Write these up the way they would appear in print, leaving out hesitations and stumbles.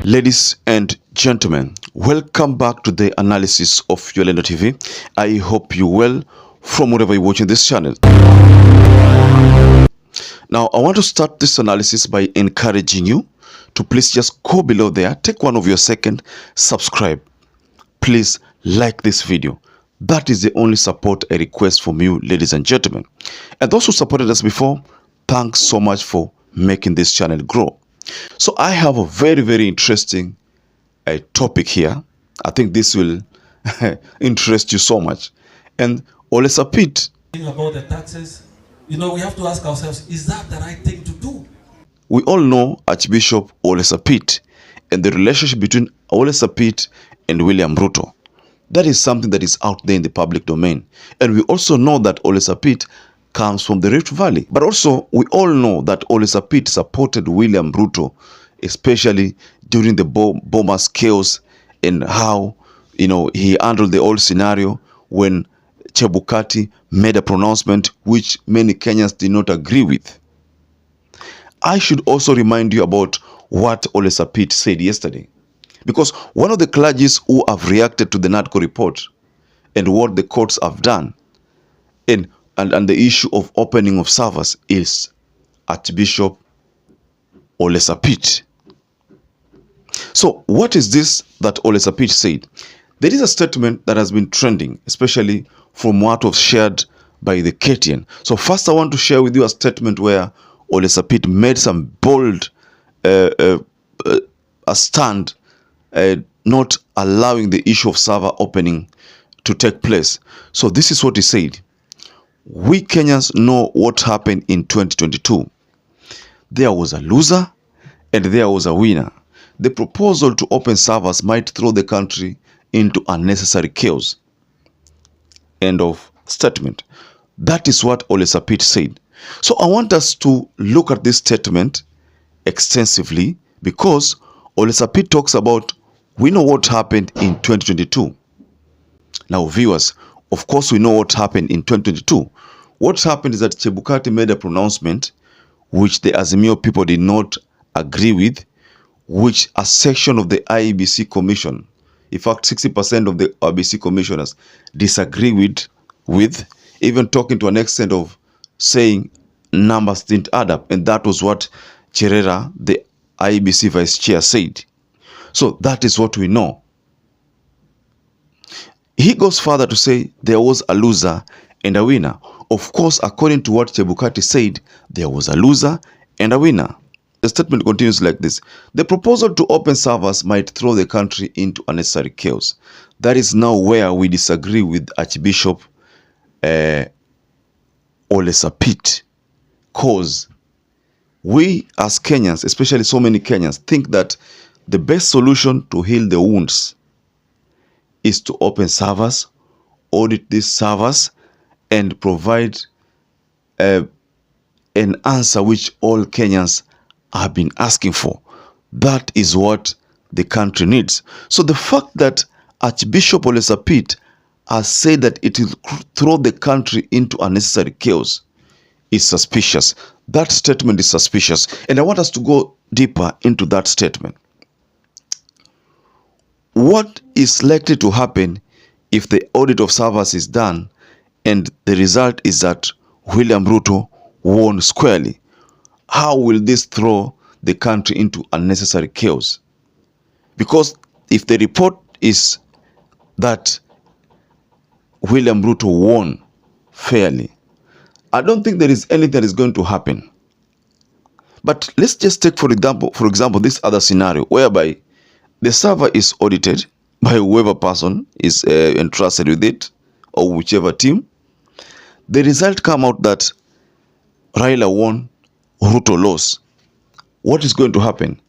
Ladies and gentlemen, welcome back to the analysis of YOLENO TV. I hope you well from wherever you're watching this channel. Now, I want to start this analysis by encouraging you to please just go below there, take one of your second, subscribe. Please like this video. That is the only support I request from you, ladies and gentlemen. And those who supported us before, thanks so much for making this channel grow. So I have a very interesting topic here. I think this will interest you so much. And Oisa Pit. About the taxes, we have to ask ourselves, is that the right thing to do? We all know Archbishop Oisa Pit and the relationship between Oisa Pit and William Ruto. That is something that is out there in the public domain. And we also know that Oisa Pit comes from the Rift Valley. But also, we all know that Oisa Pit supported William Ruto, especially during the Bomas chaos and how, he handled the whole scenario when Chebukati made a pronouncement which many Kenyans did not agree with. I should also remind you about what Oisa Pit said yesterday. Because one of the clergies who have reacted to the NADCO report and what the courts have done and the issue of opening of servers is Archbishop Oisa Pit. So what is this that Oisa Pit said? There is a statement that has been trending, especially from what was shared by the KTN. So first I want to share with you a statement where Oisa Pit made some bold a stand not allowing the issue of server opening to take place. So this is what he said. We Kenyans know what happened in 2022. There was a loser and there was a winner. The proposal to open servers might throw the country into unnecessary chaos. End of statement. That is what Oisa Pit said. So I want us to look at this statement extensively because Oisa Pit talks about we know what happened in 2022. Now viewers, of course we know what happened in 2022. What happened is that Chebukati made a pronouncement which the Azimio people did not agree with, which a section of the Iebc commission, in fact 60% of the IEBC commissioners disagree with, even talking to an extent of saying numbers didn't add up. And that was what Cherera, the IEBC vice chair, said. So that is what we know. He goes further to say there was a loser and a winner. Of course, according to what Chebukati said, there was a loser and a winner. The statement continues like this. The proposal to open servers might throw the country into unnecessary chaos. That is now where we disagree with Archbishop Oisa Pit. Because we as Kenyans, especially so many Kenyans, think that the best solution to heal the wounds is to open servers, audit these servers, and provide an answer which all Kenyans have been asking for. That is what the country needs. So the fact that Archbishop Oisa Pit has said that it will throw the country into unnecessary chaos is suspicious. That statement is suspicious. And I want us to go deeper into that statement. What is likely to happen if the audit of servers is done and the result is that William Ruto won squarely? How will this throw the country into unnecessary chaos? Because if the report is that William Ruto won fairly, I don't think there is anything that is going to happen. But let's just take, for example, this other scenario whereby the server is audited by whoever person is entrusted with it or whichever team. The result come out that Raila won, Ruto lost. What is going to happen?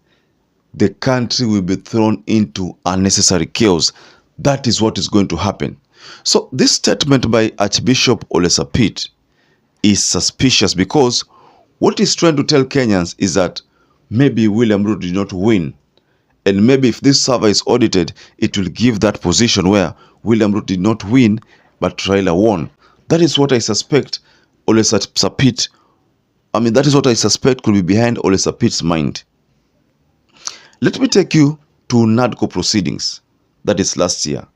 The country will be thrown into unnecessary chaos. That is what is going to happen. So this statement by Archbishop Oisa Pit is suspicious because what he's trying to tell Kenyans is that maybe William Ruto did not win. And maybe if this server is audited, it will give that position where William Ruto did not win, but Raila won. That is what I suspect Oisa Pit, that is what I suspect could be behind Oisa Pit's mind. Let me take you to NADCO proceedings. That is last year.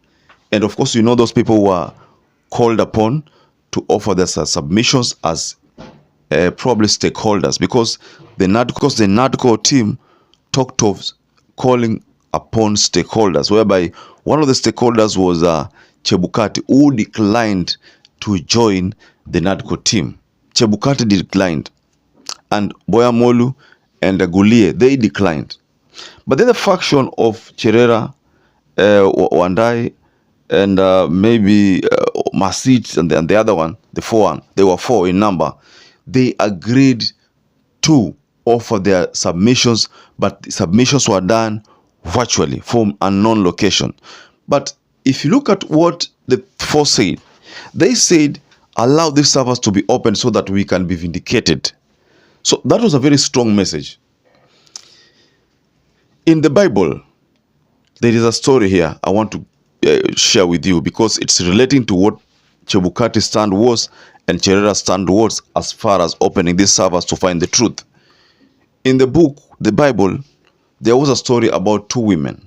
And of course, you know, those people were called upon to offer their submissions as probably stakeholders, because the NADCO team talked of calling upon stakeholders, whereby one of the stakeholders was Chebukati, who declined to join the NADCO team. Chebukati declined, and Boyamolu and Gulie, they declined. But then the faction of Cherera, Wandai, and maybe Masit and the other one, the one, they were 4 in number. They agreed to offer their submissions, but the submissions were done virtually from a unknown location. But if you look at what the 4 said, they said, allow these servers to be open so that we can be vindicated. So that was a very strong message. In the Bible, there is a story here I want to share with you, because it's relating to what Chebukati's stand was and Cherera's stand was as far as opening these servers to find the truth. In the book, the Bible, there was a story about 2 women.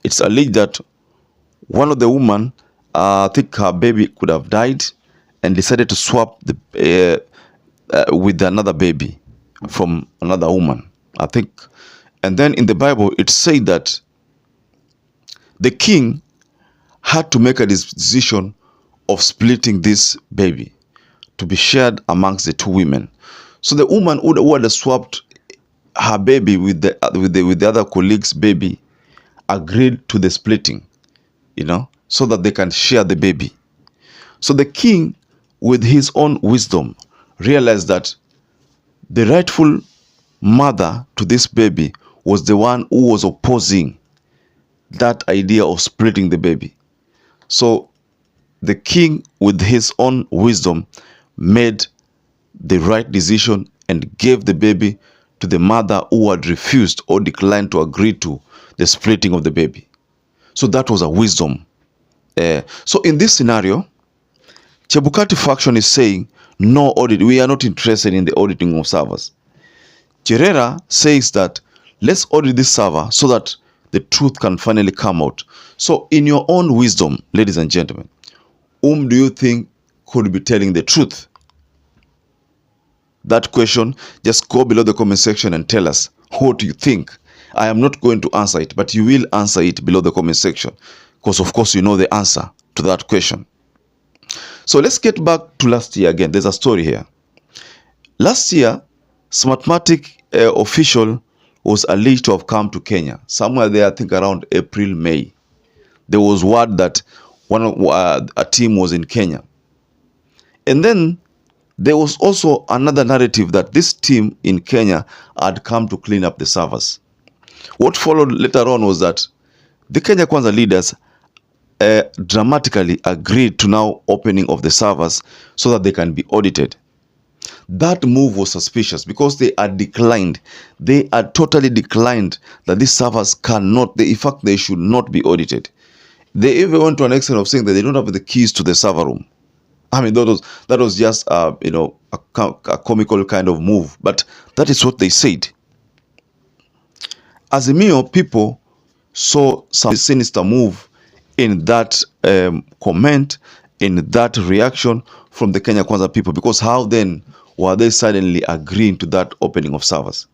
It's alleged that one of the women, I think her baby could have died, and decided to swap with another baby from another woman, I think. And then in the Bible, it said that the king had to make a decision of splitting this baby to be shared amongst the 2 women. So the woman who had swapped her baby with the other colleague's baby agreed to the splitting, so that they can share the baby. So the king, with his own wisdom, realized that the rightful mother to this baby was the one who was opposing that idea of splitting the baby. So the king, with his own wisdom, made the right decision and gave the baby to the mother who had refused or declined to agree to the splitting of the baby. So that was a wisdom. So in this scenario, Chebukati faction is saying, no audit, we are not interested in the auditing of servers. Cherera says that let's audit this server so that the truth can finally come out. So in your own wisdom, ladies and gentlemen, whom do you think could be telling the truth? That question, just go below the comment section and tell us what you think. I am not going to answer it, but you will answer it below the comment section, because of course you know the answer to that question. So let's get back to last year again. There's a story here. Last year, Smartmatec official was alleged to have come to Kenya, somewhere there, I think around April, May. There was word that a team was in Kenya. And then there was also another narrative that this team in Kenya had come to clean up the servers. What followed later on was that the Kenya Kwanza leaders dramatically agreed to now opening of the servers so that they can be audited. That move was suspicious because they had declined. They had totally declined that these servers cannot, in fact, they should not be audited. They even went to an extent of saying that they don't have the keys to the server room. I mean, that was just a comical kind of move, but that is what they said. As a mere people saw some sinister move in that comment, in that reaction from the Kenya Kwanza people, because how then were they suddenly agreeing to that opening of servers?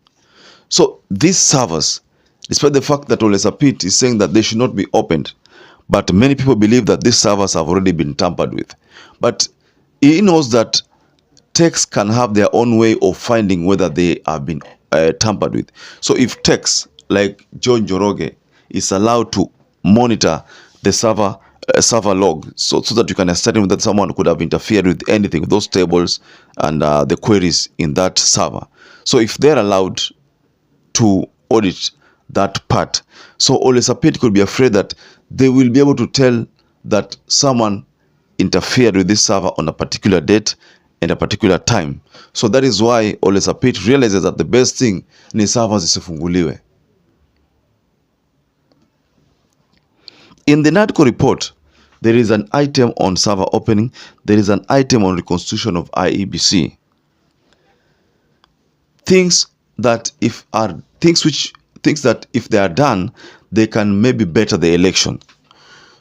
So these servers, despite the fact that Oisa Pit is saying that they should not be opened, but many people believe that these servers have already been tampered with. But he knows that techs can have their own way of finding whether they have been tampered with. So if techs like John Joroge is allowed to monitor the server log, so that you can ascertain that someone could have interfered with anything, with those tables and the queries in that server. So if they're allowed to audit that part, so Oisa Pit could be afraid that they will be able to tell that someone interfered with this server on a particular date and a particular time. So that is why Oisa Pit realizes that the best thing ni servers isifunguliwe. In the NADCO report, there is an item on server opening. There is an item on reconstitution of Iebc. Things which thinks that if they are done, they can maybe better the election.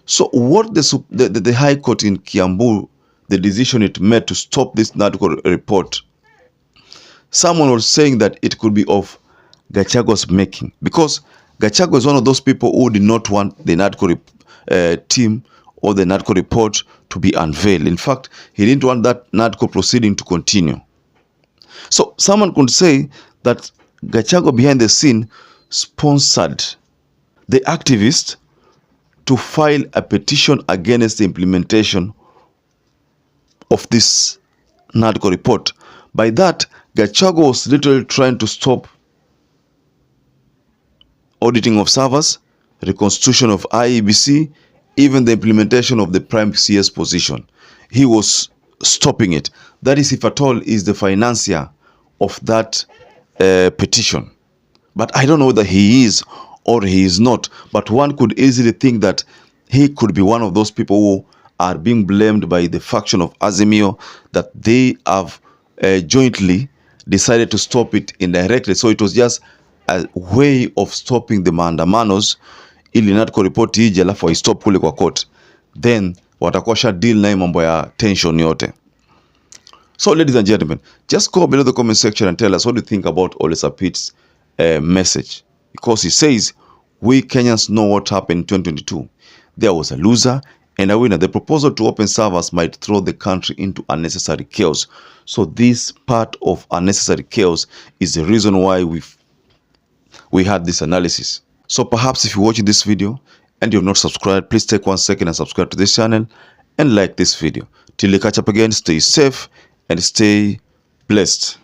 So what the High Court in Kiambu, the decision it made to stop this NADCO report, someone was saying that it could be of Gachago's making, because Gachago is one of those people who did not want the NADCO team or the NADCO report to be unveiled. In fact, he didn't want that NADCO proceeding to continue. So someone could say that Gachago behind the scene sponsored the activists to file a petition against the implementation of this NADCO report. By that, Gachago was literally trying to stop auditing of servers, reconstitution of Iebc, even the implementation of the prime CS position. He was stopping it. That is, if at all, is the financier of that petition. But I don't know whether he is or he is not. But one could easily think that he could be one of those people who are being blamed by the faction of Azimio, that they have jointly decided to stop it indirectly. So it was just a way of stopping the maandamanos, ili NADCO report ije alafu waistop kule kwa court, then watakosha deal na mambo ya tension yote. So ladies and gentlemen, just go below the comment section and tell us what you think about Oisa Pit's message, because he says we Kenyans know what happened in 2022. There was a loser and a winner. The proposal to open servers might throw the country into unnecessary chaos. So this part of unnecessary chaos is the reason why we had this analysis. So perhaps if you're watching this video and you've not subscribed, please take 1 second and subscribe to this channel and like this video. Till we catch up again, stay safe and stay blessed.